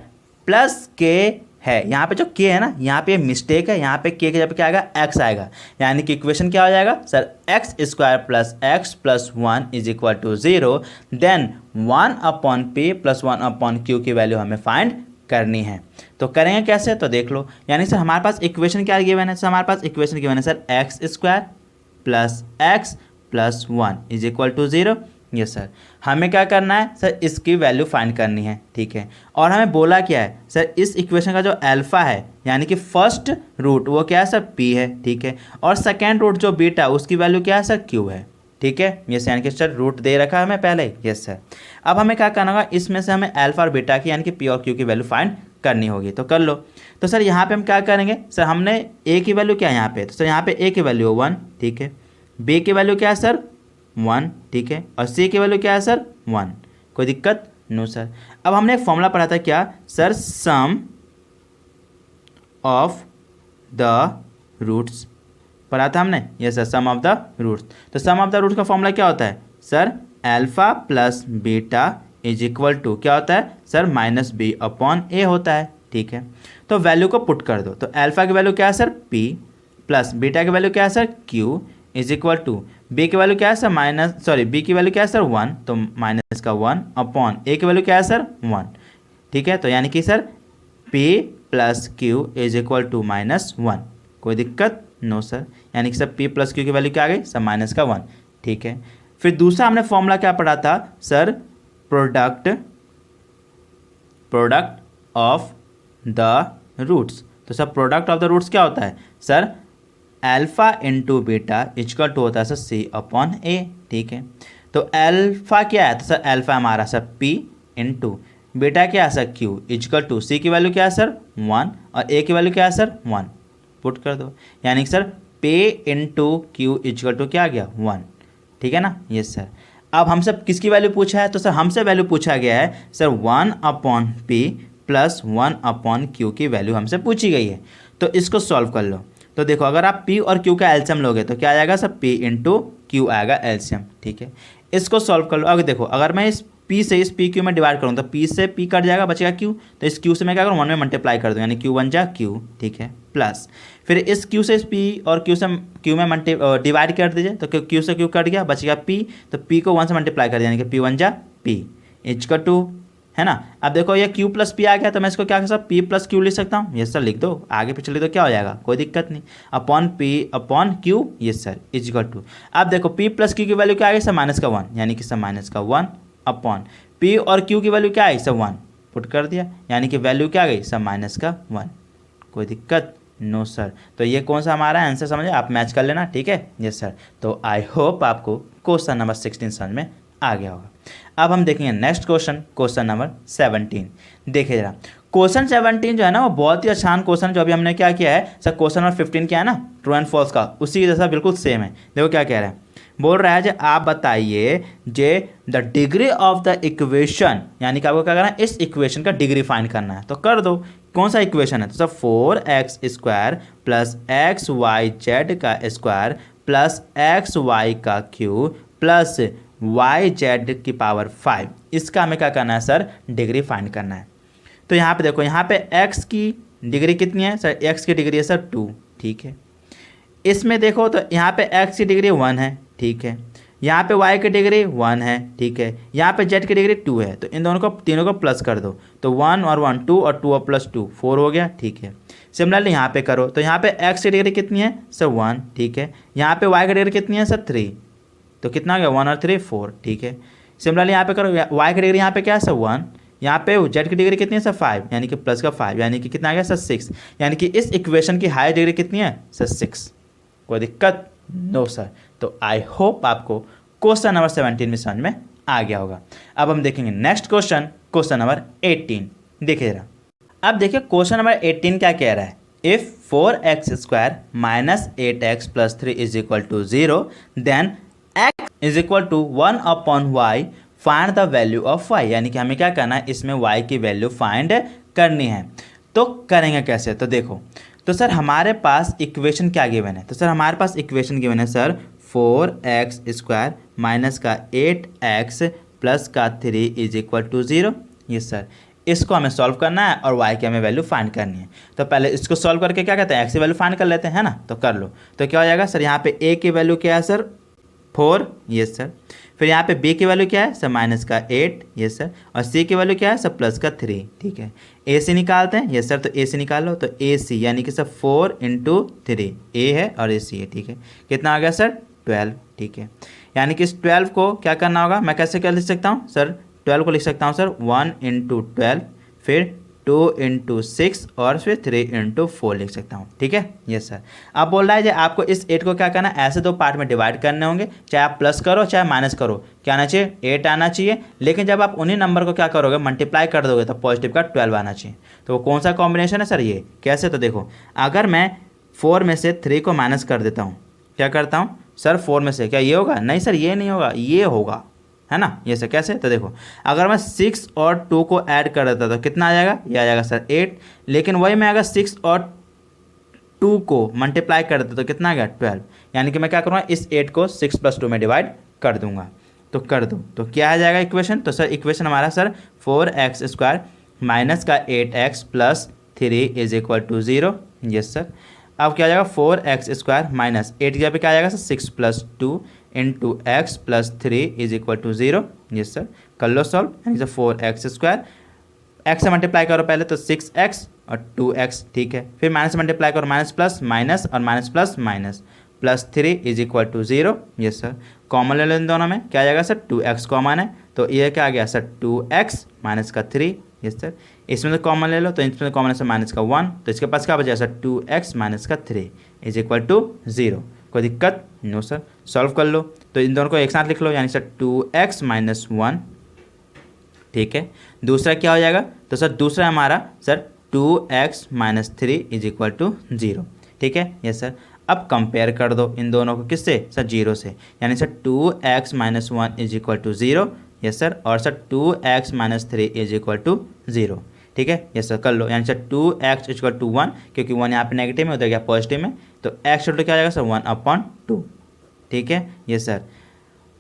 plus के है। यहाँ पे जो k है ना, यहाँ पे मिस्टेक है, यहाँ पे k के जगह पे क्या आएगा x आएगा, यानी कि इक्वेशन क्या हो जाएगा sir x square plus x plus 1 is equal to 0, then 1 upon p plus 1 upon q की वैल्यू हमें फाइंड करनी है। तो करेंगे कैसे, तो देख लो, यानी सर हमारे पास इक्वेशन क्या गिवन है सर, हमारे पास इक्वेशन गिवन है sir x square plus x plus 1 is equal to 0। Yes sir, हमें क्या करना है सर इसकी वैल्यू फाइंड करनी है। ठीक है, और हमें बोला क्या है सर इस इक्वेशन का जो अल्फा है यानी कि फर्स्ट रूट वो क्या है सर p है। ठीक है, और सेकेंड रूट जो बीटा उसकी वैल्यू क्या है सर q है। ठीक है, यस, यानी कि सर रूट दे रखा है हमें पहले। यस सर, अब हमें क्या करना होगा, इसमें से हमें अल्फा और बीटा की यानी कि p और q की वैल्यू फाइंड करनी होगी। तो कर लो, तो सर यहाँ पे हम क्या करेंगे सर, हमने a की वैल्यू क्या है यहाँ पे, तो सर यहाँ पे a की वैल्यू 1। ठीक है, b की वैल्यू क्या है सर 1। ठीक है, और c की वैल्यू क्या है सर 1। कोई दिक्कत नो सर। अब हमने एक फॉर्मूला पढ़ा था क्या sir, sum of the roots पढ़ा था हमने। Yes sir, sum of the roots. तो सम ऑफ द रूट्स का फॉर्मूला क्या होता है sir, alpha plus beta is equal to क्या होता है sir minus b upon a होता है। ठीक है, तो वैल्यू को पुट कर दो, तो अल्फा की वैल्यू क्या है सर p प्लस बीटा की वैल्यू क्या है sir q is equal to b की वैल्यू क्या है सर बी की वैल्यू क्या है सर 1, तो माइनस का 1 अपॉन ए की वैल्यू क्या है सर 1। ठीक है, तो यानी कि sir p plus q is equal to minus 1। कोई दिक्कत नो सर, यानी कि सर p प्लस क्यू की वैल्यू क्या आ गई सर माइनस का 1, ठीक है। फिर दूसरा हमने फॉर्मूला क्या पढ़ा था sir, product of the roots. तो sir product of the roots क्या होता है sir, alpha into beta equal to होता है सर सी अपॉन ए, ठीक है। तो अल्फा क्या है तो सर अल्फा हमारा सर पी इंटू बीटा क्या है सर क्यू इक्वल टू सी की वैल्यू क्या है सर 1 और ए की वैल्यू क्या है सर 1, पुट कर दो, यानी कि सर पे इंटू क्यू इक्वल टू क्या आ गया 1, ठीक है ना। Yes sir. अब हमसे किसकी वैल्यू पूछा है तो सर हमसे वैल्यू पूछा गया है sir 1 upon P plus 1 upon Q की वैल्यू हमसे पूछी गई है। तो इसको सॉल्व कर लो। तो देखो अगर आप p और q का एलसीएम लोगे तो क्या आ जाएगा सर p इंटू क्यू आएगा एलसीएम, ठीक है। इसको सॉल्व कर लो। अगर देखो अगर मैं इस p से इस p q में डिवाइड करूँ तो p से p कट जाएगा, बचेगा q, तो इस q से मैं क्या करूँ 1 में मल्टीप्लाई कर दूँ, यानी q बन जा q, ठीक है, प्लस फिर इस q से इस p और q से q में डिवाइड कर दीजिए तो q से q कट गया, बचेगा p, तो p को 1 से मल्टीप्लाई कर दिया, यानी कि p बन जा p इक्वल टू, है ना। अब देखो ये q प्लस p आ गया तो मैं इसको क्या कर सकता हूँ p प्लस क्यू लिख सकता हूँ, ये सर लिख दो, आगे पीछे लिख दो, क्या हो जाएगा कोई दिक्कत नहीं, अपॉन p अपॉन q, ये सर इक्वल टू। अब देखो p प्लस क्यू की वैल्यू क्या आ गई सर माइनस का 1, यानी कि सर माइनस का 1 अपॉन p और q की वैल्यू क्या आई सर 1, पुट कर दिया, यानी कि वैल्यू क्या आ गई सर माइनस का 1, कोई दिक्कत नो सर। तो ये कौन सा हमारा आंसर समझे, आप मैच कर लेना, ठीक है। Yes sir. तो आई होप आपको क्वेश्चन नंबर 16 समझ में आ गया होगा। अब हम देखेंगे नेक्स्ट क्वेश्चन, क्वेश्चन नंबर 17। देखिए जरा क्वेश्चन 17 जो है ना वो बहुत ही आसान क्वेश्चन, जो अभी हमने क्या किया है सर क्वेश्चन नंबर 15 क्या है ना ट्रू एंड फॉल्स का, उसी जैसा बिल्कुल सेम है। देखो क्या कह रहा है, बोल रहा है जो आप बताइए जे the degree of the equation, यानी कि आपको क्या करना है इस इक्वेशन का डिग्री फाइंड करना है। तो कर दो, कौन सा इक्वेशन है तो सर 4x² प्लस XYZ का स्क्वायर प्लस XY का क्यूब प्लस YZ की पावर 5, इसका हमें क्या करना है सर डिग्री फाइंड करना है। तो यहाँ पे देखो, यहाँ पे x की डिग्री कितनी है सर, x की डिग्री है सर 2, ठीक है। इसमें देखो तो यहाँ पे x की डिग्री 1 है, ठीक है, यहाँ पे y की डिग्री 1 है, ठीक है, यहाँ पे z की डिग्री 2 है, तो इन दोनों को तीनों को प्लस कर दो, तो 1 और 1 2 और 2 और प्लस 2 4 हो गया, ठीक है। सिमिलरली यहाँ पे करो तो यहाँ पे x की डिग्री कितनी है सर 1, ठीक है, यहाँ पे y की डिग्री कितनी है सर 3, तो कितना आ गया 1 और 3 4, ठीक है। सिमिलरली यहाँ पे करो, y की डिग्री यहाँ पे क्या है सर 1, यहाँ पे z की डिग्री कितनी है सर 5, यानी कि प्लस का 5, यानी कि कितना आ गया सर 6, यानी कि इस इक्वेशन की हायर डिग्री कितनी है सर 6, कोई दिक्कत नो सर। तो आई होप आपको क्वेश्चन नंबर 17 में समझ में आ गया होगा। अब हम देखेंगे नेक्स्ट क्वेश्चन, क्वेश्चन नंबर 18। देखिए जरा, अब देखिए क्वेश्चन नंबर 18 क्या कह रहा है, if 4x² minus 8x plus 3 is equal to 0 then x is equal to 1 upon y find the value of y, यानी कि हमें क्या करना है इसमें y की वैल्यू फाइंड करनी है। तो करेंगे कैसे, तो देखो तो सर हमारे पास इक्वेशन क्या गिवन है, तो सर हमारे पास इक्वेशन गिवन है सर 4x² माइनस का 8x प्लस का 3 इज इक्वल टू 0, ये सर इसको हमें सॉल्व करना है और y की हमें वैल्यू फाइंड करनी है। तो पहले इसको सॉल्व करके क्या कहते हैं x की वैल्यू फाइंड कर लेते हैं, है ना। तो कर लो, तो क्या हो जाएगा सर यहाँ पे a की वैल्यू क्या है सर 4, ये सर, फिर यहाँ पे b की वैल्यू क्या है सर माइनस का 8, ये सर, और c की वैल्यू क्या है सर प्लस का 3, ठीक है। a c निकालते हैं, ये सर, तो a c निकाल लो, तो a c यानी कि सर 4 इंटू 3 a है और a c है, ठीक है, कितना आ गया सर 12, ठीक है। यानी कि इस 12 को क्या करना होगा, मैं कैसे क्या लिख सकता हूँ सर, 12 को लिख सकता हूँ सर 1 इंटू 12, फिर 2 इंटू 6 और फिर 3 इंटू 4 लिख सकता हूँ, ठीक है। Yes sir. अब बोल रहा है कि आपको इस 8 को क्या करना है, ऐसे दो पार्ट में डिवाइड करने होंगे, चाहे आप प्लस करो चाहे माइनस करो, क्या आना चाहिए 8 आना चाहिए, लेकिन जब आप उन्हीं नंबर को क्या करोगे मल्टीप्लाई कर दोगे तो पॉजिटिव का 12 आना चाहिए। तो वो कौन सा कॉम्बिनेशन है सर, ये कैसे, तो देखो अगर मैं 4 में से 3 को माइनस कर देता हूँ, क्या करता हूँ सर 4 में से, क्या ये होगा, नहीं सर ये नहीं होगा, ये होगा, है ना। ये सर कैसे, तो देखो अगर मैं 6 और 2 को ऐड कर देता तो कितना आ जाएगा, ये आ जाएगा सर 8, लेकिन वही मैं अगर 6 और 2 को मल्टीप्लाई कर देता तो कितना आ गया 12, यानी कि मैं क्या करूँगा इस 8 को 6 + 2 में डिवाइड कर दूंगा। तो कर दो, तो क्या आ जाएगा इक्वेशन, तो सर इक्वेशन हमारा सर 4x² माइनस का 8x plus 3 is equal to 0, yes sir. अब क्या आ जाएगा 4x² माइनस 8 की जगह पे क्या आ जाएगा sir 6 + 2 into x plus 3 is equal to 0, yes sir. कर लो सॉल्व, यानी कि 4x², x से मल्टीप्लाई करो पहले तो 6x और 2x, ठीक है। फिर माइनस मल्टीप्लाई करो, माइनस प्लस माइनस और minus plus minus, plus 3 is equal to 0। Yes sir, common ले लो इन दोनों में, क्या आ जाएगा सर 2x कॉमन है, तो ये क्या आ गया सर 2x माइनस का 3। यस सर, इसमें से कॉमन ले लो, तो इसमें कॉमन है माइनस का 1, तो इसके पास क्या बचा सर 2x माइनस का 3 इज इक्वल टू 0। कोई दिक्कत नो सर, सॉल्व कर लो, तो इन दोनों को एक साथ लिख लो, यानी सर 2x माइनस 1, ठीक है। दूसरा क्या हो जाएगा, तो सर दूसरा हमारा sir 2x minus 3 is equal to 0, ठीक है। यस सर, अब कंपेयर कर दो इन दोनों को, किससे सर 0 से, यानी sir 2x minus 1 is equal to 0। Yes sir, और sir 2x minus 3 is equal to 0, ठीक है। यस सर, कर लो, यानी सर 2x इक्वल टू 1, क्योंकि 1 यहाँ पे नेगेटिव में, उधर गया पॉजिटिव में, तो x इक्वल टू क्या आ जाएगा सर 1/2, ठीक है। यस सर,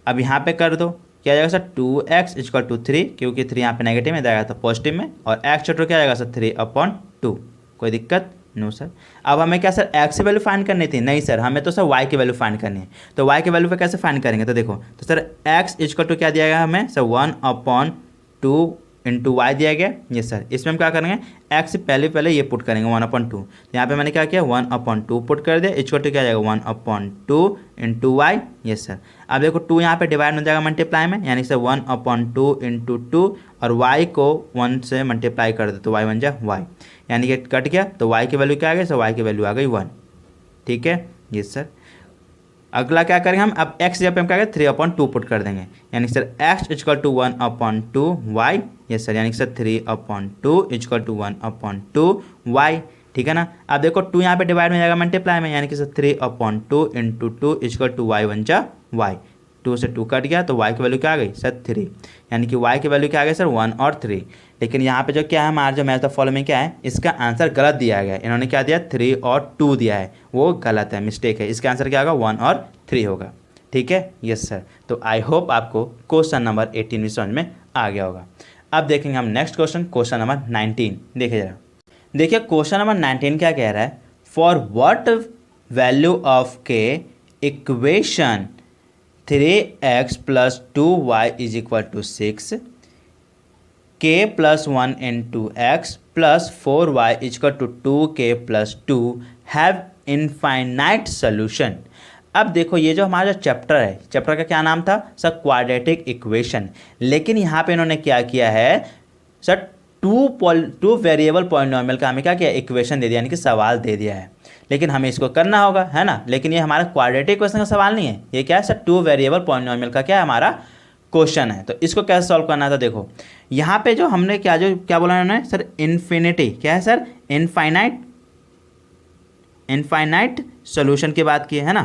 अब यहाँ पे कर दो, क्या आ जाएगा सर 2x इक्वल टू 3, क्योंकि 3 यहाँ पे नेगेटिव में जाएगा तो पॉजिटिव में, और x इक्वल टू क्या आ जाएगा सर 3/2। कोई दिक्कत नो सर। अब हमें क्या सर x की वैल्यू फाइंड करनी थी, नहीं सर, हमें तो सर y की वैल्यू फाइंड करनी है, तो y की वैल्यू पे कैसे फाइंड करेंगे, तो देखो, तो सर x इक्वल टू क्या दिया गया हमें सर 1/2 इंटू वाई दिया गया। ये सर, इसमें हम क्या करेंगे, x से पहले ये पुट करेंगे 1/2, तो यहाँ पे मैंने क्या किया 1/2 पुट कर दिया, इक्वल टू क्या जाएगा 1/2 इंटू वाई। ये सर, अब देखो 2 यहाँ पे डिवाइड हो जाएगा मल्टीप्लाई में, यानी सर 1/2 इंटू 2, और y को 1 से मल्टीप्लाई कर दो तो y बन जाए y, यानी कि कट गया, तो y की वैल्यू क्या आ गई सर, y की वैल्यू आ गई 1, ठीक है। ये सर, अगला क्या करेंगे हम, अब x जब पे हम क्या करेंगे 3/2 पुट कर देंगे, यानी sir x equal to 1/2 y। Yes sir, यानी सर 3/2 इक्वल टू 1/2 y, ठीक है ना। अब देखो 2 यहाँ पे डिवाइड में जाएगा मल्टीप्लाई में, यानी कि sir 3/2 into 2 equal to y बन जा y, 2 से 2 कट गया, तो y की वैल्यू क्या आ गई सर 3, यानी कि y की वैल्यू क्या आ गई सर 1 और 3। लेकिन यहाँ पे जो क्या है हमारा जो मैथ द फॉलोइंग क्या है, इसका आंसर गलत दिया गया है, इन्होंने क्या दिया 3 और 2 दिया है, वो गलत है, मिस्टेक है, इसका आंसर क्या होगा 1 और 3 होगा, ठीक है। यस सर, तो आई होप आपको क्वेश्चन नंबर 18 भी समझ में आ गया होगा। अब देखेंगे हम नेक्स्ट क्वेश्चन, क्वेश्चन नंबर 19। देखिए जरा, देखिए क्वेश्चन नंबर 19 क्या कह रहा है, for what value of k equation 3x plus 2y is equal to 6, k plus 1 into x plus 4y equal to 2k plus 2 have infinite solution. अब देखो ये जो हमारा जो चैप्टर है, चैप्टर का क्या नाम था सर, क्वाड्रेटिक इक्वेशन, लेकिन यहाँ पे इन्होंने क्या किया है सर, टू वेरिएबल पॉलिनोमियल का हमें क्या किया, इक्वेशन दे दिया, यानी कि सवाल दे दिया है, लेकिन हमें इसको करना होगा, है ना। लेकिन ये हमारा क्वाड्रेटिक इक्वेशन का सवाल नहीं है, ये क्या है सर 2 वेरिएबल पॉलिनोमियल का क्या है हमारा क्वेश्चन है। तो इसको कैसे सॉल्व करना है, तो देखो यहाँ पे जो हमने क्या बोला उन्होंने सर, इन्फिनिटी, क्या है सर इनफाइनाइट सोल्यूशन की बात की है ना।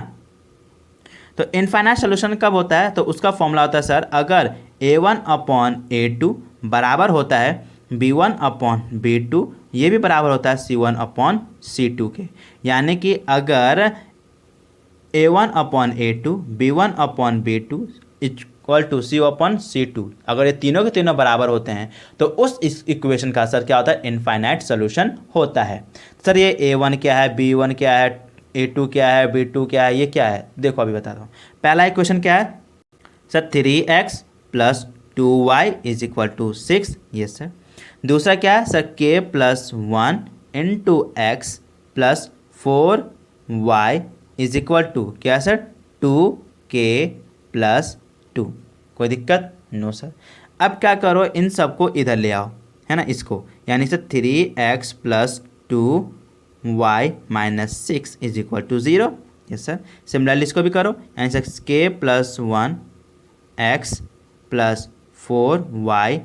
तो इनफाइनाइट सोल्यूशन कब होता है, तो उसका फॉर्मूला होता है सर, अगर a1/a2 बराबर होता है b1/b2, ये भी बराबर होता है c1/c2 के, यानी कि अगर a1/a2 b1/b2 equal to c/c2, अगर ये तीनों के तीनों बराबर होते हैं तो उस इस इक्वेशन का सर क्या होता है, इनफाइनाइट सोल्यूशन होता है। सर ये a1 क्या है, b1 क्या है, a2 क्या है, b2 क्या है, ये क्या है, देखो अभी बताता हूँ। पहला इक्वेशन क्या है sir, 3x plus 2y is equal to 6, yes sir. दूसरा क्या है sir, k plus 1 into x plus 4y is equal to क्या सर, 2k प्लस 2। कोई दिक्कत नो सर। अब क्या करो, इन सबको इधर ले आओ, है ना, इसको, यानी sir 3x plus 2y minus 6 is equal to 0, yes sir. Similarly इसको भी करो, यानी sir k plus 1 x plus 4y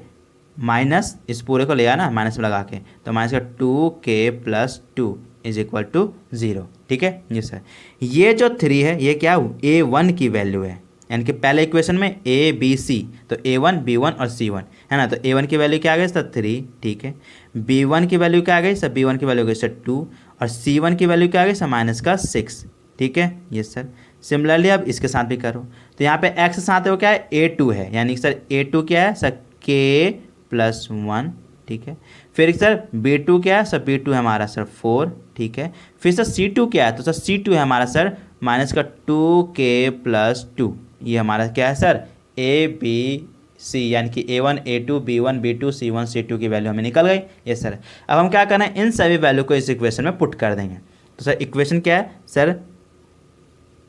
minus, इस पूरे को ले आना माइनस में लगा के, तो माइनस का 2k plus 2 is equal to 0, ठीक है। जी सर, ये जो 3 है ये क्या a1 की वैल्यू है, यानी कि पहले इक्वेशन में a b c, तो a1 b1 और c1 है ना, तो a1 की वैल्यू क्या आ गई सर 3, ठीक है। b1 की वैल्यू क्या आ गई सर, b1 की वैल्यू गई सर 2, और c1 की वैल्यू क्या आ गई सर माइनस का 6, ठीक है। ये सर, सिमिलरली अब इसके साथ भी करो, तो यहाँ पे x के साथ है वो क्या है, a2 है, यानी कि सर a2 क्या है सर k प्लस 1, ठीक है। फिर सर b2 क्या है सर, b2 है हमारा सर 4, ठीक है। फिर सर c2 क्या है, तो सर c2 है हमारा सर माइनस का 2k प्लस 2, ये हमारा क्या है सर a b सी, यानी कि A1 A2 B1 B2 C1 C2 की वैल्यू हमें निकल गई। ये सर अब हम क्या करना है, इन सभी वैल्यू को इस इक्वेशन में पुट कर देंगे। तो सर इक्वेशन क्या है सर,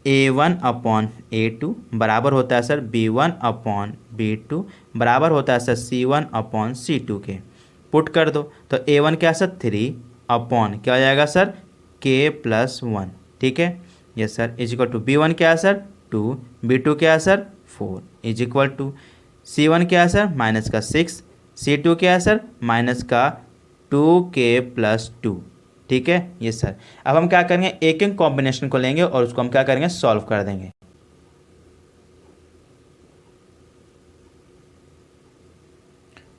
A1 अपॉन A2 बराबर होता है सर B1 अपॉन B2 बराबर होता है सर C1 अपॉन C2 के। पुट कर दो तो A1 क्या है सर 3 अपॉन क्या हो जाएगा सर K+1, ठीक है। ये sir is equal to B1 क्या है सर 2, B2 क्या है sir 4 is equal to C1 क्या है सर माइनस का 6, C2 क्या है सर माइनस का 2K+2, ठीक है। ये सर अब हम क्या करेंगे, एक एक कॉम्बिनेशन को लेंगे और उसको हम क्या करेंगे, सॉल्व कर देंगे।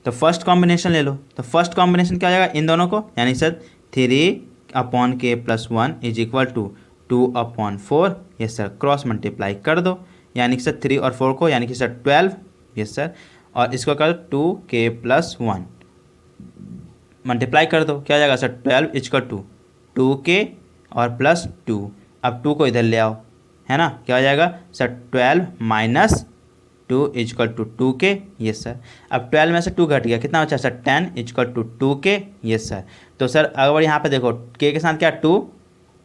तो फर्स्ट कॉम्बिनेशन ले लो, तो फर्स्ट कॉम्बिनेशन क्या हो जाएगा इन दोनों को, यानी sir 3/K+1 is equal to 2/4। ये सर क्रॉस मल्टीप्लाई कर दो, यानी कि सर 3 और 4 को, यानी कि सर 12। ये सर और इसको कर 2K+1 मल्टीप्लाई कर दो, क्या हो जाएगा सर 12 इजकल टू 2K और +2। अब 2 को इधर ले आओ, है ना, क्या हो जाएगा sir 12 minus 2 is equal to 2K। ये सर अब 12 में से 2 घट गया, कितना बचा सर 10 इजकल टू 2K। ये सर तो सर अगर यहाँ पे देखो K के साथ क्या 2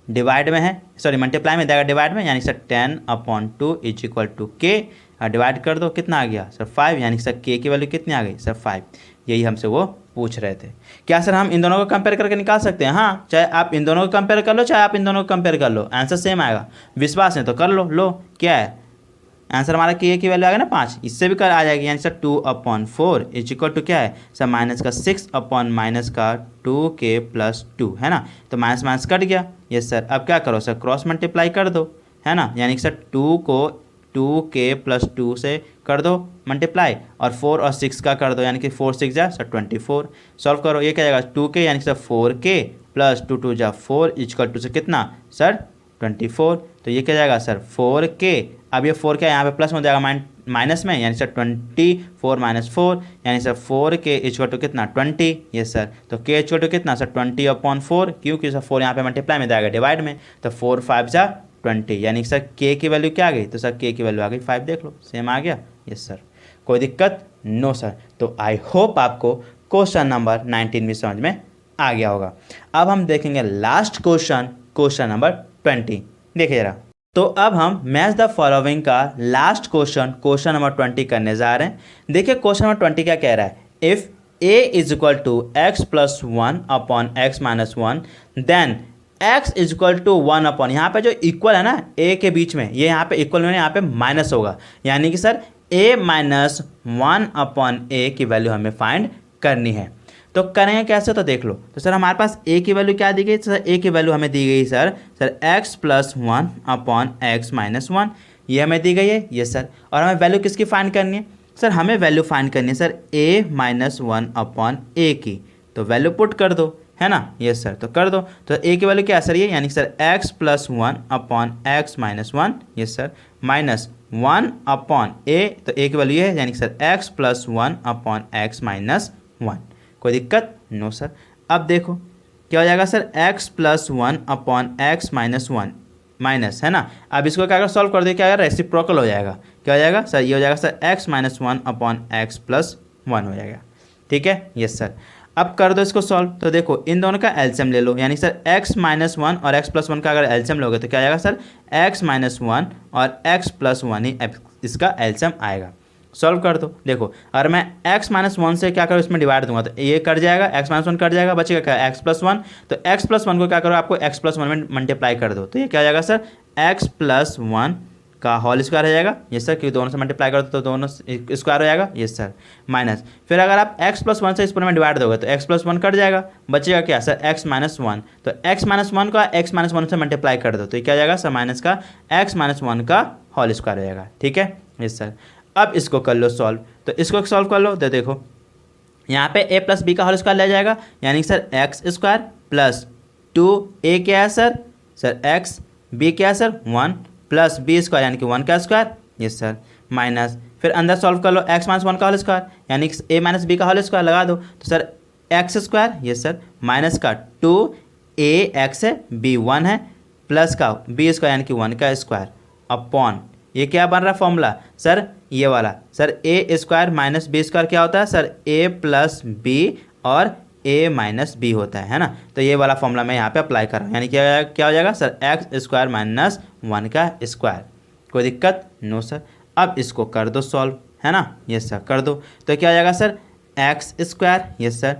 डिवाइड में है, सॉरी मल्टीप्लाई में देगा डिवाइड में, यानी sir 10/2 is equal to K। Divide कर दो, कितना आ गया सर 5, यानी सर K की वैल्यू कितनी आ गई सर 5। यही हमसे वो पूछ रहे थे। क्या सर हम इन दोनों को कंपेयर करके निकाल सकते हैं? हाँ, चाहे आप इन दोनों को कंपेयर कर लो, चाहे आप इन दोनों को कंपेयर कर लो, आंसर सेम आएगा। विश्वास है तो कर लो। लो क्या है आंसर हमारा, K की वैल्यू आ गई ना 5, इससे भी कर आ जाएगी, यानी सर 2/4 इज इक्वल टू क्या है सर माइनस का 6 अपॉन माइनस का 2K+2, है ना। तो माइनस माइनस कट गया। ये सर अब क्या करो सर क्रॉस मल्टीप्लाई कर दो, है ना, यानी कि सर 2 को 2K+2 से कर दो मल्टीप्लाई, और 4 और 6 का कर दो, यानी कि 4 6 जा सर 24। सॉल्व करो, ये क्या जाएगा 2K यानी कि सर 4K प्लस 2 2 जा 4 इजकल टू से कितना सर 24। तो ये क्या जाएगा सर 4K। अब ये 4 क्या यहाँ पे प्लस में हो जाएगा माइनस में, यानी सर 24 माइनस 4, यानी सर 4K इजकल टू कितना 20। ये सर तो K इजकल टू कितना सर 20/4, क्योंकि सर 4 यहाँ पे मल्टीप्लाई में जाएगा डिवाइड में, तो 4 5 जा 20, यानी सर K की वैल्यू क्या आ गई, तो सर K की वैल्यू आ गई 5। देख लो सेम आ गया। यस सर, कोई दिक्कत नो सर। तो आई होप आपको क्वेश्चन नंबर 19 भी समझ में आ गया होगा। अब हम देखेंगे लास्ट क्वेश्चन, क्वेश्चन नंबर 20। देखिए जरा, तो अब हम मैच द फॉलोइंग का लास्ट क्वेश्चन, क्वेश्चन नंबर 20 करने जा रहे हैं। देखिए क्वेश्चन नंबर 20 क्या कह रहा है, if a is equal to x+1 upon x-1 then x is equal to 1 upon, यहाँ पे जो इक्वल है ना a के बीच में, ये यहाँ पे इक्वल में यहाँ पे माइनस होगा, यानी कि सर a-1 अपॉन a की वैल्यू हमें फाइंड करनी है। तो करेंगे कैसे, तो देख लो। तो सर हमारे पास a की वैल्यू क्या दी गई, सर a की वैल्यू हमें दी गई सर x+1 अपॉन x-1, ये हमें दी गई है। ये सर और हमें वैल्यू किसकी फाइंड करनी है, सर हमें वैल्यू फाइंड करनी है सर a-1 अपॉन a की। तो वैल्यू पुट कर दो, है ना। ये सर तो कर दो, तो a की वैल्यू क्या है सर ये, यानी सर x+1 अपॉन x-1, ये सर माइनस 1 अपॉन a, तो a की वैल्यू ये है, यानी सर x+1 अपॉन x-1। कोई दिक्कत नो सर। अब देखो क्या हो जाएगा sir x+1 upon x-1 minus, है ना। अब इसको क्या अगर सॉल्व कर दे, क्या अगर रेसिप्रोकल हो जाएगा, क्या हो जाएगा सर ये हो जाएगा सर x-1 अपॉन x+1 हो जाएगा, ठीक है। यस सर अब कर दो इसको सॉल्व। तो देखो इन दोनों का एलसीएम ले लो, यानी सर x-1 और x+1 का अगर एलसीएम लोगे तो क्या आएगा सर x-1 और x+1 ही इसका एलसीएम आएगा। सॉल्व कर दो। देखो अगर मैं x-1 से क्या करूँ, इसमें डिवाइड दूंगा तो ये कट जाएगा, x-1 कट जाएगा, बचेगा क्या x+1। तो x+1 को क्या करो, आपको x+1 में मल्टीप्लाई कर दो, तो ये क्या हो जाएगा सर x+1 का होल स्क्वायर हो जाएगा। ये सर क्योंकि दोनों से मल्टीप्लाई कर दो तो दोनों स्क्वायर हो जाएगा। ये सर माइनस, फिर अगर आप x+1 से इस पूरे में डिवाइड दोगे तो x+1 कट जाएगा, बचेगा क्या सर x-1। तो x-1 का x-1 से मल्टीप्लाई कर दो, तो ये क्या हो जाएगा सर माइनस का x-1 का होल स्क्वायर हो जाएगा, ठीक है। ये सर अब इसको कर लो सॉल्व। तो इसको सॉल्व कर लो, तो देखो यहाँ पे a प्लस बी का होल स्क्वायर ले जाएगा, यानी सर x² प्लस 2a क्या है सर x, b क्या है सर 1 प्लस b² यानी कि 1 का स्क्वायर। यस सर माइनस, फिर अंदर सॉल्व कर लो x-1 का होल स्क्वायर, यानी a माइनस बी का होल स्क्वायर लगा दो, तो sir x², yes sir minus का 2ax है, b 1 है, प्लस का b² यानी कि 1 का स्क्वायर अपॉन, ये क्या बन रहा है फॉर्मूला सर, ये वाला सर, ए स्क्वायर माइनस बी स्क्वायर क्या होता है सर, ए प्लस बी और ए माइनस बी होता है ना। तो ये वाला फॉर्मूला मैं यहाँ पे अप्लाई कर रहा हूँ, यानी क्या हो जाएगा सर, एक्स स्क्वायर माइनस 1 का स्क्वायर। कोई दिक्कत नो सर। अब इसको कर दो सॉल्व, है ना, यस सर कर दो। तो क्या हो जाएगा sir, x square, yes sir,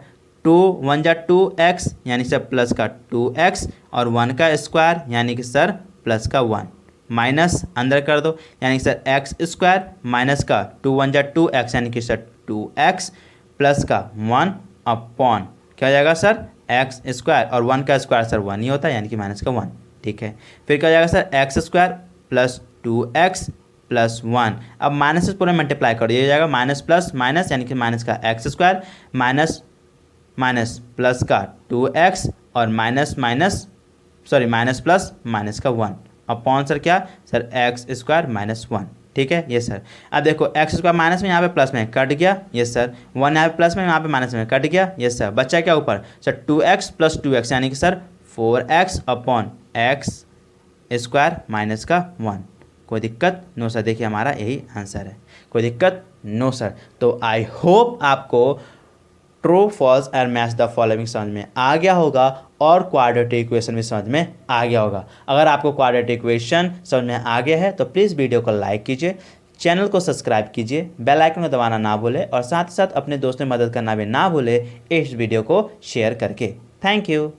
2 1 जा 2x यानी सर प्लस का 2x और 1 का स्क्वायर यानी कि सर प्लस का 1, माइनस अंदर कर दो यानी कि सर एक्स स्क्वायर माइनस का 2 1 जा 2x यानी कि सर 2x प्लस का 1 अपॉन क्या हो जाएगा सर, एक्स स्क्वायर और 1 का स्क्वायर सर 1 ही होता है यानी कि माइनस का 1, ठीक है। फिर क्या हो जाएगा sir, x square plus 2x plus 1, अब माइनस से पूरा मल्टीप्लाई कर दिया जाएगा, माइनस प्लस माइनस यानी कि माइनस का x square minus minus plus का 2x और minus minus sorry minus plus minus का 1 अपॉन सर क्या सर एक्स स्क्वायर माइनस 1, ठीक है ये सर। अब देखो एक्स स्क्वायर माइनस में यहाँ पे प्लस में कट गया, ये सर 1 यहाँ पे प्लस में यहाँ पे माइनस में कट गया, ये सर बच्चा क्या ऊपर सर 2x प्लस 2x यानी कि sir 4x upon x square minus का 1। कोई दिक्कत नो सर, देखिए हमारा यही आंसर है, कोई दिक्कत नो सर। तो आई होप आपको true false and match the following समझ में आ गया होगा और क्वाड्रेटिक इक्वेशन भी समझ में आ गया होगा। अगर आपको क्वाड्रेटिक इक्वेशन समझ में आ गया है तो प्लीज़ वीडियो को लाइक कीजिए, चैनल को सब्सक्राइब कीजिए, बेल आइकन को दबाना ना भूले और साथ ही साथ अपने दोस्तों में मदद करना भी ना भूले इस वीडियो को शेयर करके। Thank you.